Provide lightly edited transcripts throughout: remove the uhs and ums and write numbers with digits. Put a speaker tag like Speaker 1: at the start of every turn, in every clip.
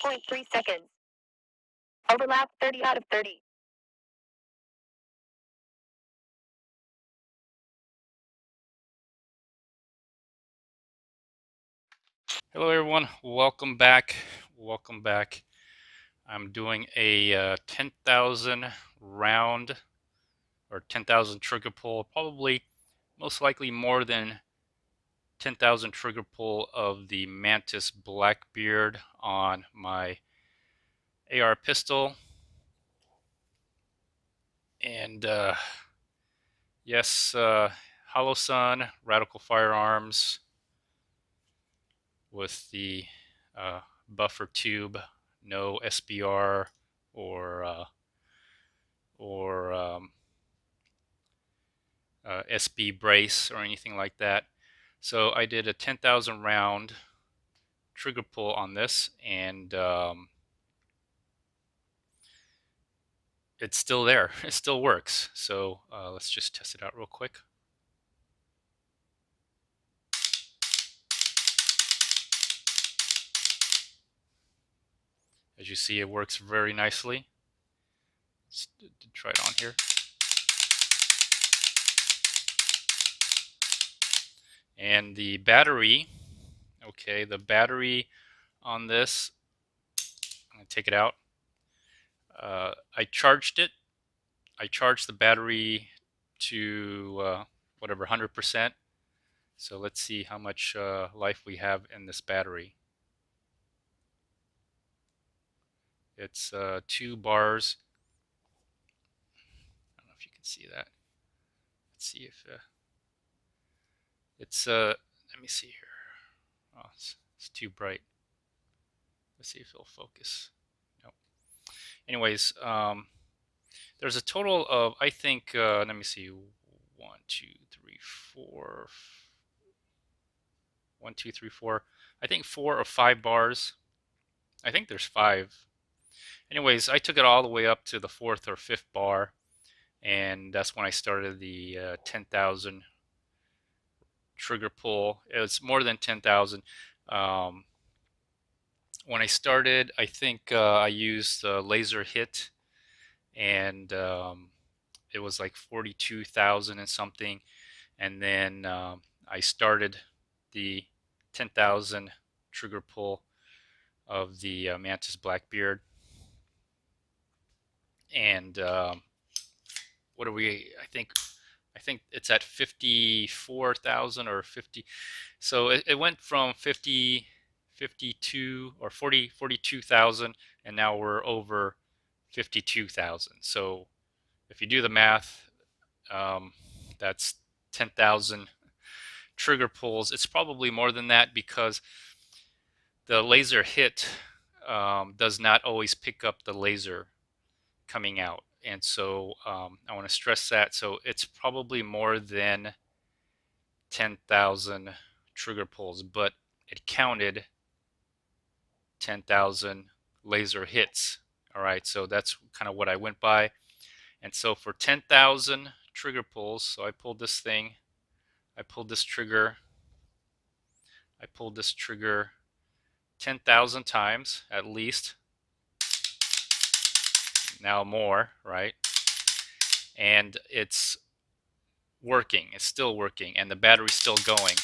Speaker 1: 6.3 seconds. Overlap 30 out of 30.
Speaker 2: Hello everyone, welcome back. Welcome back. I'm doing a 10,000 round or 10,000 trigger pull, probably most likely more than 10,000 trigger pull of the Mantisx BLACKBEARD on my AR pistol. And yes, Hollow Sun, Radical Firearms with the buffer tube, no SBR or SB brace or anything like that. So I did a 10,000 round trigger pull on this, and it's still there. It still works. So let's just test it out real quick. As you see, it works very nicely. Let's try it on here. And the battery, okay, the battery on this, I'm going to take it out. I charged it. I charged the battery to whatever, 100%. So let's see how much life we have in this battery. It's 2 bars. I don't know if you can see that. Let's see if it's let me see here. Oh, it's too bright. Let's see if it'll focus. Nope. Anyways, there's a total of, I think, let me see, 1, 2, 3, 4. 1, 2, 3, 4. I think 4 or 5 bars. I think there's 5. Anyways, I took it all the way up to the 4th or 5th bar, and that's when I started the 10,000 trigger pull. It's more than 10,000. When I started, I think I used laser hit, and it was like 42,000 and something. And then I started the 10,000 trigger pull of the Mantisx BLACKBEARD. And what are we? I think it's at 54,000 or 50. So it went from 50, 52 or 40, 42,000, and now we're over 52,000. So if you do the math, that's 10,000 trigger pulls. It's probably more than that because the laser hit does not always pick up the laser coming out. And so I want to stress that. So it's probably more than 10,000 trigger pulls, but it counted 10,000 laser hits. All right, so that's kind of what I went by. And so for 10,000 trigger pulls, so I pulled this thing, I pulled this trigger, I pulled this trigger 10,000 times at least. Now more, right? And it's working. It's still working, and the battery's still going.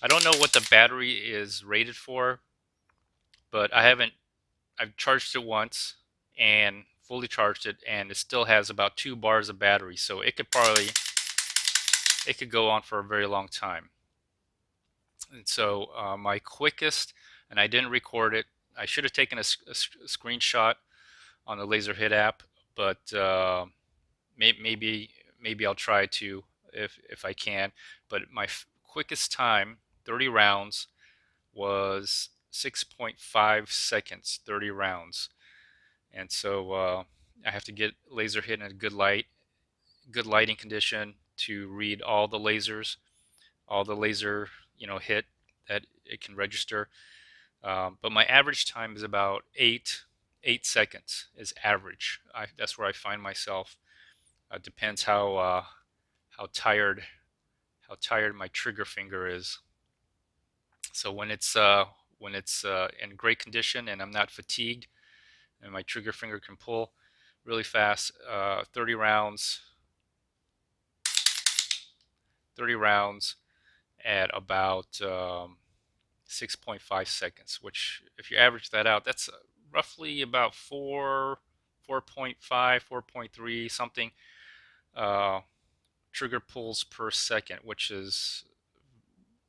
Speaker 2: I don't know what the battery is rated for, but I've charged it once and fully charged it, and it still has about 2 bars of battery, so it could go on for a very long time. And so my quickest, and I didn't record it, I should have taken a screenshot on the Laser Hit app, but maybe I'll try to if I can. But my quickest time, 30 rounds, was 6.5 seconds, 30 rounds. And so I have to get laser hit in a good lighting condition to read all the lasers, all the laser hit that it can register. But my average time is about 8 seconds is average. That's where I find myself. Depends how tired my trigger finger is. So when it's when it's in great condition and I'm not fatigued and my trigger finger can pull really fast. 30 rounds, 30 rounds at about 6.5 seconds, which if you average that out, that's roughly about 4.5, 4.3 something uh, trigger pulls per second, which is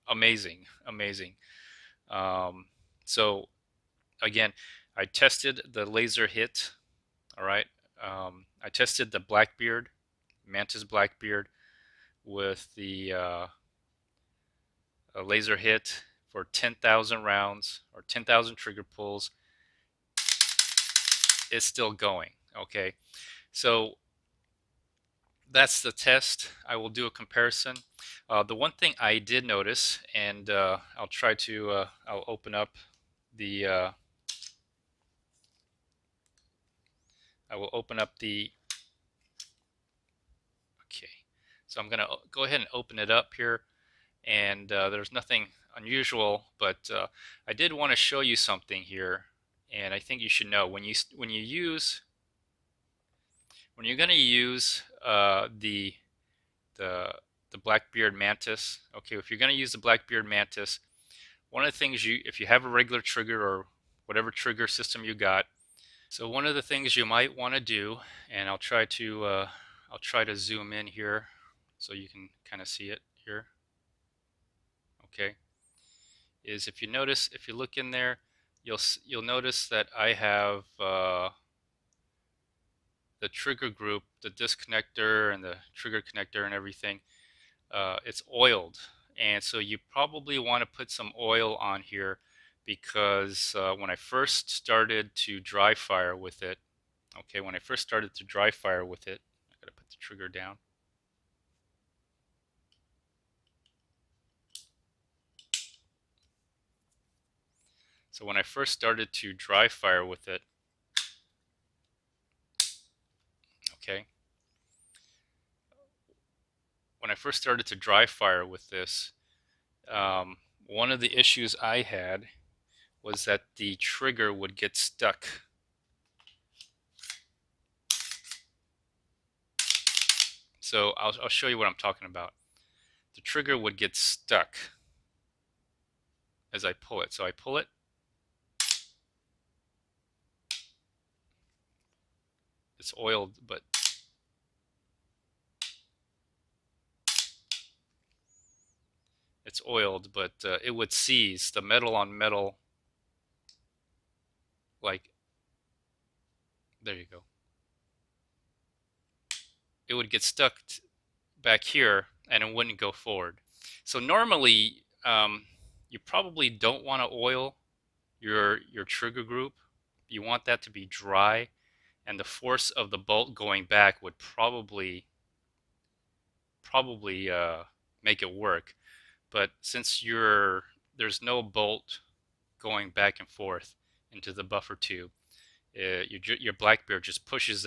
Speaker 2: amazing, amazing. Um, so again, I tested the laser hit. All right, I tested the Blackbeard, Mantisx BLACKBEARD, with the laser hit for 10,000 rounds or 10,000 trigger pulls. It's still going. Okay, so that's the test. I will do a comparison. The one thing I did notice, and I'll try to, I'll open up the, I will open up the, okay. So I'm gonna go ahead and open it up here, and there's nothing unusual, but I did want to show you something here, and I think you should know when you're going to use the the Blackbeard Mantis. Okay, if you're going to use the Blackbeard Mantis, one of the things if you have a regular trigger or whatever trigger system you got, so one of the things you might want to do, and I'll try to zoom in here so you can kind of see it here. Okay, is if you look in there, you'll notice that I have the trigger group, the disconnector and the trigger connector and everything. It's oiled, and so you probably want to put some oil on here because when I first started to dry fire with it, okay, when I first started to dry fire with it, I gotta put the trigger down. So when I first started to dry fire with it, okay, when I first started to dry fire with this, one of the issues I had was that the trigger would get stuck. So I'll show you what I'm talking about. The trigger would get stuck as I pull it. So I pull it. It's oiled, but it would seize the metal on metal. Like, there you go. It would get stuck back here and it wouldn't go forward. So normally, you probably don't want to oil your trigger group. You want that to be dry, and the force of the bolt going back would probably make it work. But since there's no bolt going back and forth into the buffer tube, your Blackbeard just pushes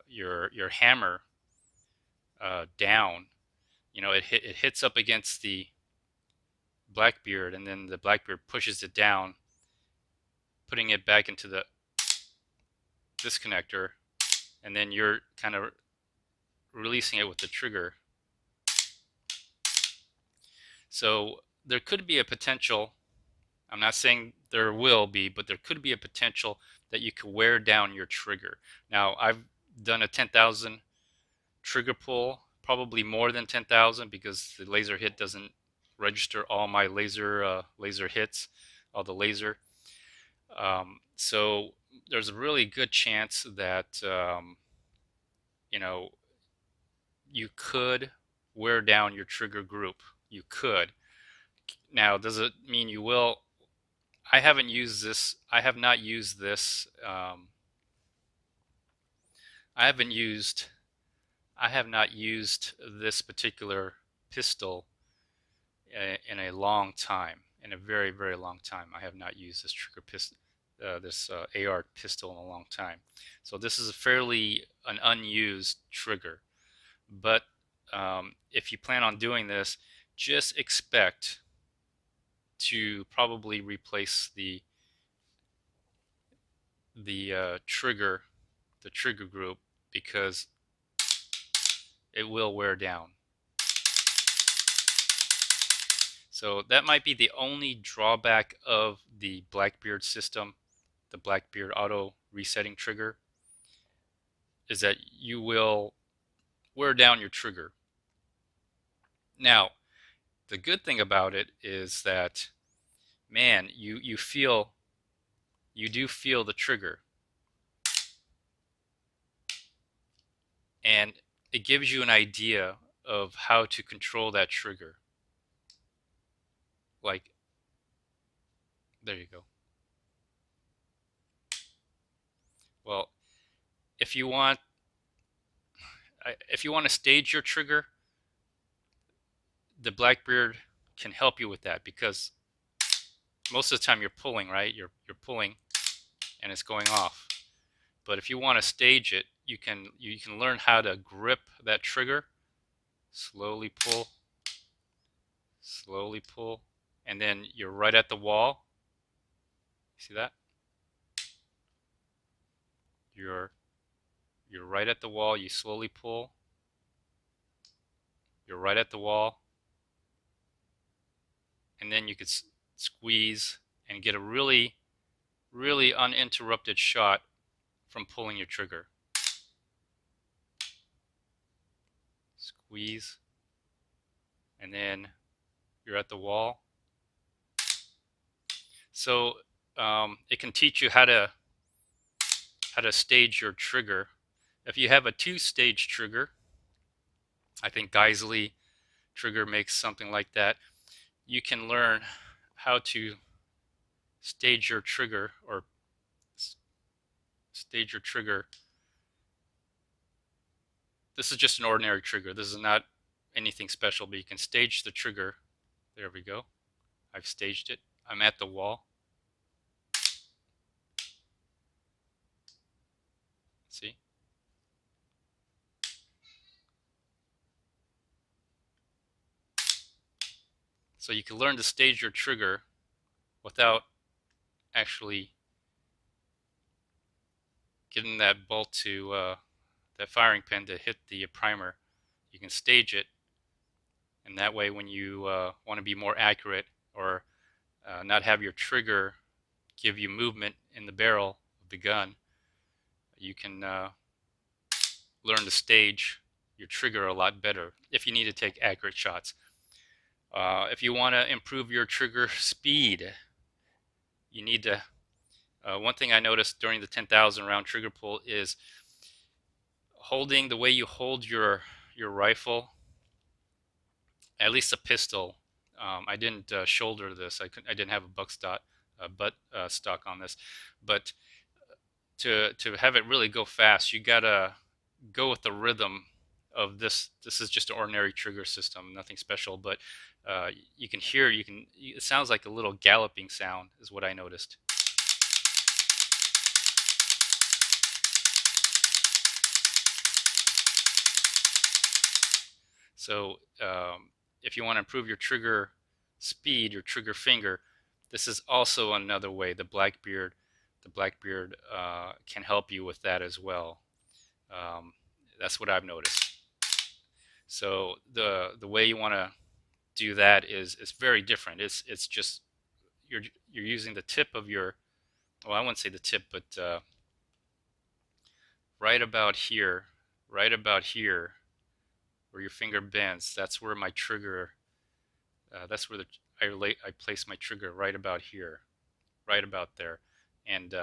Speaker 2: your hammer down. You know, it hits up against the Blackbeard, and then the Blackbeard pushes it down, putting it back into the disconnector, and then you're kind of releasing it with the trigger. So there could be a potential, I'm not saying there will be, but there could be a potential that you could wear down your trigger. Now, I've done a 10,000 trigger pull, probably more than 10,000 because the laser hit doesn't register all my laser hits, all the laser. So there's a really good chance that you know, you could wear down your trigger group. You could. Now, does it mean you will? I haven't used this. I have not used this. I have not used this particular pistol in a long time. In a very, very long time, I have not used this trigger pistol, this AR pistol in a long time. So this is an unused trigger. But if you plan on doing this, just expect to probably replace the trigger, the trigger group, because it will wear down. So that might be the only drawback of the Blackbeard system, the Blackbeard auto resetting trigger, is that you will wear down your trigger. Now, the good thing about it is that, man, you do feel the trigger, and it gives you an idea of how to control that trigger. Like, there you go. Well, if you want to stage your trigger, the Blackbeard can help you with that, because most of the time you're pulling, right? You're pulling and it's going off. But if you want to stage it, you can learn how to grip that trigger, slowly pull, and then you're right at the wall. See that? You're right at the wall, you slowly pull. You're right at the wall. And then you could squeeze and get a really, really uninterrupted shot from pulling your trigger. Squeeze, and then you're at the wall. So it can teach you how to stage your trigger. If you have a two-stage trigger, I think Geisley trigger makes something like that, you can learn how to stage your trigger, or stage your trigger. This is just an ordinary trigger. This is not anything special, but you can stage the trigger. There we go. I've staged it. I'm at the wall. See? So you can learn to stage your trigger without actually getting that bolt to that firing pin to hit the primer. You can stage it, and that way when you want to be more accurate, or not have your trigger give you movement in the barrel of the gun, you can learn to stage your trigger a lot better if you need to take accurate shots. If you want to improve your trigger speed, you need to, one thing I noticed during the 10,000 round trigger pull is holding, the way you hold your rifle, at least a pistol. I didn't shoulder this. I didn't have a butt stock on this, but to have it really go fast, you gotta go with the rhythm of this. This is just an ordinary trigger system, nothing special, but you can hear, it sounds like a little galloping sound is what I noticed. So if you want to improve your trigger speed, your trigger finger, this is also another way. The Blackbeard can help you with that as well. That's what I've noticed. So the way you want to do that is very different. It's just you're using the tip of your, well, I wouldn't say the tip, but right about here, where your finger bends, that's where my trigger, that's where I place my trigger, right about here, right about there, and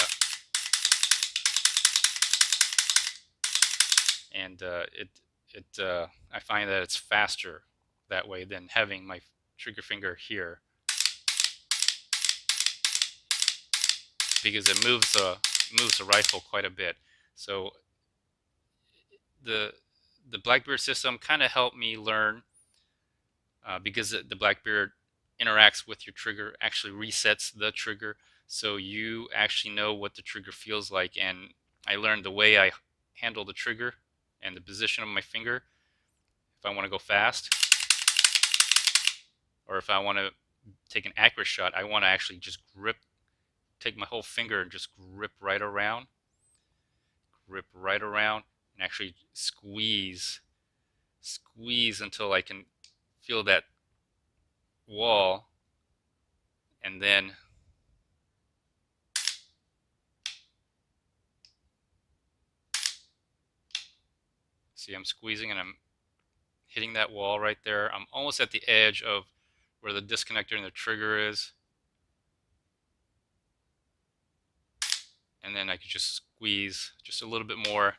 Speaker 2: I find that it's faster that way than having my trigger finger here, because it moves the rifle quite a bit. So the Blackbeard system kind of helped me learn, because the Blackbeard interacts with your trigger, actually resets the trigger, so you actually know what the trigger feels like. And I learned the way I handle the trigger and the position of my finger, if I want to go fast or if I want to take an accurate shot, I want to actually just grip, take my whole finger and just grip right around, and actually squeeze until I can feel that wall, and then see I'm squeezing and I'm hitting that wall right there. I'm almost at the edge of where the disconnector and the trigger is, and then I could just squeeze just a little bit more,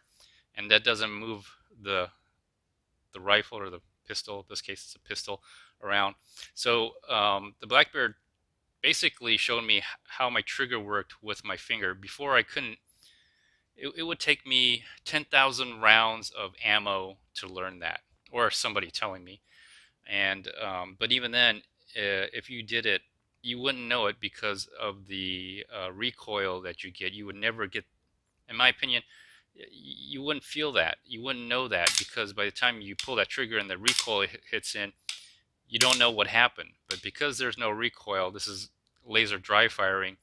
Speaker 2: and that doesn't move the rifle or the pistol. In this case, it's a pistol around. So the Blackbeard basically showed me how my trigger worked with my finger. Before I couldn't. It would take me 10,000 rounds of ammo to learn that, or somebody telling me. And but even then, if you did it, you wouldn't know it because of the recoil that you get. You would never get, in my opinion, you wouldn't feel that. You wouldn't know that because by the time you pull that trigger and the recoil hits in, you don't know what happened. But because there's no recoil, this is laser dry firing,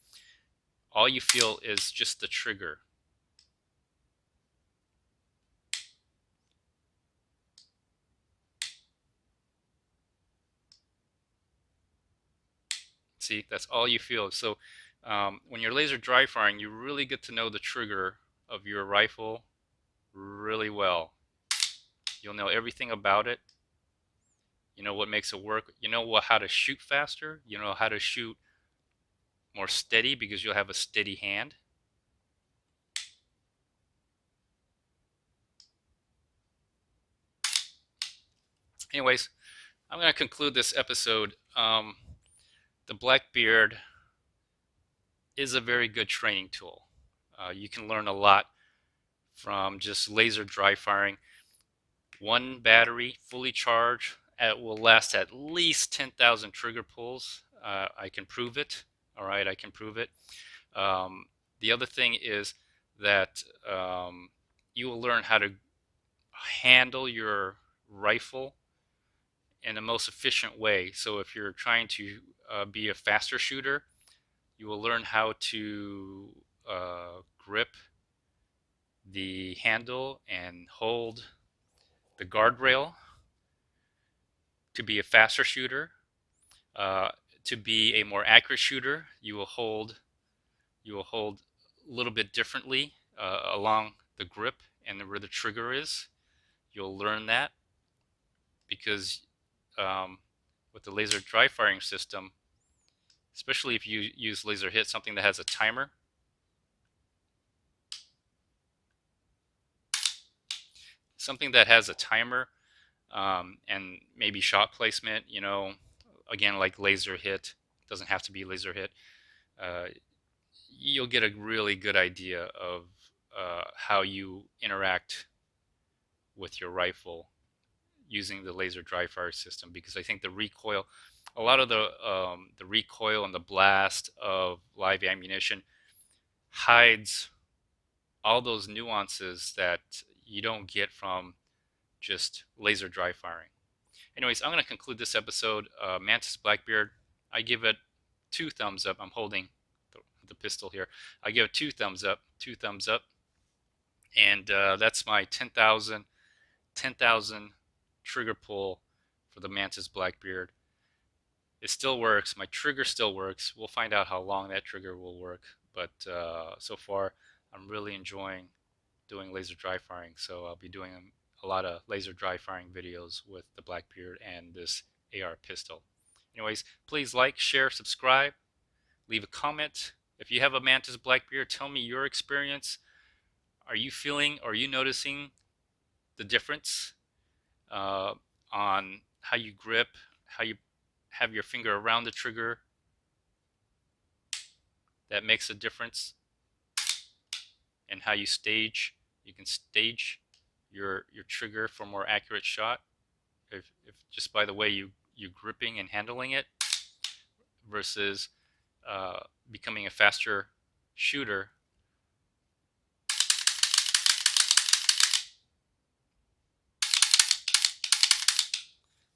Speaker 2: all you feel is just the trigger. See, that's all you feel. So when you're laser dry firing, you really get to know the trigger of your rifle really well. You'll know everything about it. You know what makes it work. You know how to shoot faster. You know how to shoot more steady because you'll have a steady hand. Anyways, I'm going to conclude this episode. The Blackbeard is a very good training tool. You can learn a lot from just laser dry firing. One battery fully charged will last at least 10,000 trigger pulls. I can prove it. All right, I can prove it. The other thing is that you will learn how to handle your rifle in the most efficient way. So if you're trying to be a faster shooter, you will learn how to grip the handle and hold the guardrail to be a faster shooter. To be a more accurate shooter, you will hold a little bit differently along the grip and where the trigger is. You'll learn that because with the laser dry firing system, especially if you use laser hit, something that has a timer, and maybe shot placement, again, like laser hit, doesn't have to be laser hit. You'll get a really good idea of how you interact with your rifle using the laser dry fire system, because I think the recoil, a lot of the recoil and the blast of live ammunition hides all those nuances that you don't get from just laser dry firing. Anyways, I'm going to conclude this episode. Mantisx BLACKBEARD, I give it 2 thumbs up. I'm holding the pistol here. I give it 2 thumbs up, and that's my 10,000 trigger pull for the Mantisx BLACKBEARD. It still works. My trigger still works. We'll find out how long that trigger will work. But so far, I'm really enjoying doing laser dry firing. So I'll be doing a lot of laser dry firing videos with the BLACKBEARD and this AR pistol. Anyways, please like, share, subscribe, leave a comment. If you have a Mantisx BLACKBEARD, tell me your experience. Are you noticing the difference on how you grip, how you have your finger around the trigger? That makes a difference in how you stage. You can stage your trigger for more accurate shot if just by the way you gripping and handling it versus becoming a faster shooter.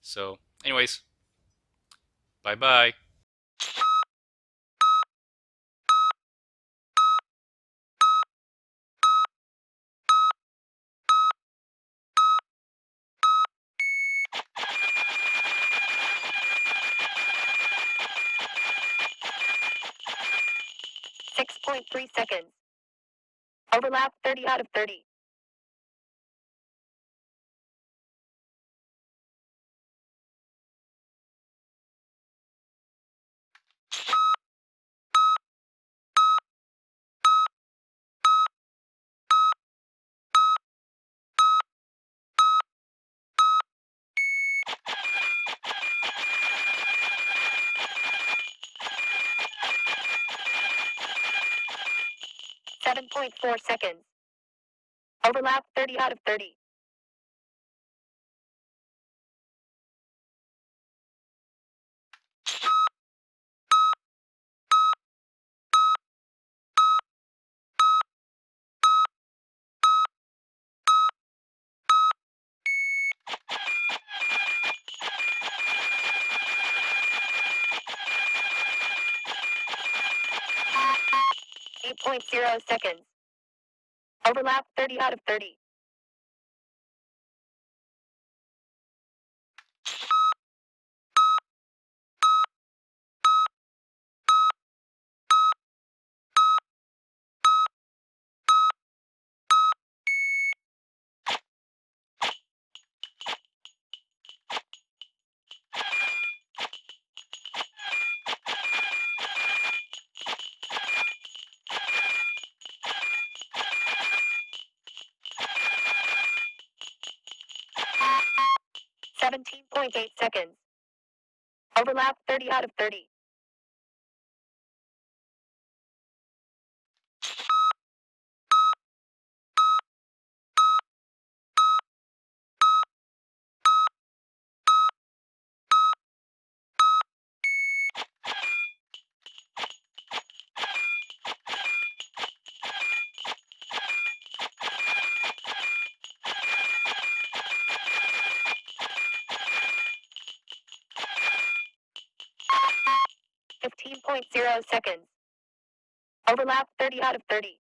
Speaker 2: So anyways, bye bye.
Speaker 1: 7.3 seconds. Overlap 30 out of 30. .4 seconds. Overlap 30 out of 30. .0 seconds. Overlap 30 out of 30. .8 seconds. Overlap 30 out of 30. .0 seconds. Overlap 30 out of 30.